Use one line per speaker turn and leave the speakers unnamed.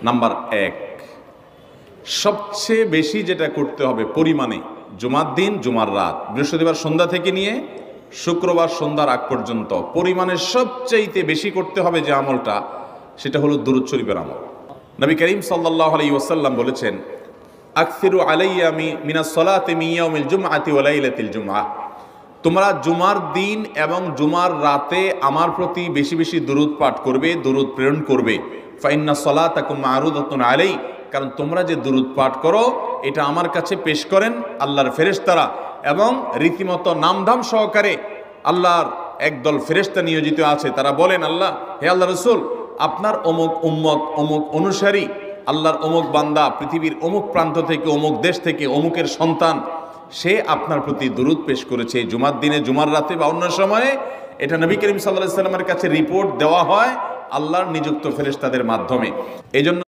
Number এক, সবচেয়ে বেশি যেটা করতে হবে পরিমাণে, জুমার দিন জুমার রাত বৃহস্পতিবার সন্ধ্যা থেকে নিয়ে শুক্রবার সন্ধ্যার আগ পর্যন্ত পরিমাণে সবচাইতে বেশি করতে হবে যে আমলটা, সেটা হলো দুরূদ শরীফের আমল। নবী করিম সাল্লাল্লাহু আলাইহি ওয়াসাল্লাম বলেছেন, আকসিরু আলাইয়া মিনাস সালাতি মিন ইয়াউমিল জুমআতি ওয়া লাইলাতিল জুমআহ, তোমরা জুমার দিন এবং জুমার রাতে আমার প্রতি বেশি বেশি দুরূদ পাঠ করবে, দুরূদ প্রেরণ করবে। ফাইন্না সালাতাকুম মা'রুদাতুন আলাই, কারণ তোমরা যে দুরূদ পাঠ করো এটা আমার কাছে পেশ করেন আল্লাহর ফেরেশতারা, এবং রীতিমতো নামধাম সহকারে আল্লাহর একদল ফেরেশতা নিয়োজিত আছে। তারা বলেন, আল্লাহ, হে আল্লাহ রসুল, আপনার অমুক উম্মত, অমুক অনুসারী, আল্লাহর অমুক বান্দা পৃথিবীর অমুক প্রান্ত থেকে, অমুক দেশ থেকে, অমুকের সন্তান, সে আপনার প্রতি দুরূদ পেশ করেছে জুমার দিনে, জুমার রাতে বা অন্য সময়ে। এটা নবী করিম সাল্লাল্লাহু আলাইহি ওয়াসাল্লামের কাছে রিপোর্ট দেওয়া হয় আল্লাহর নিযুক্ত ফেরেশতাদের মাধ্যমে। এই জন্য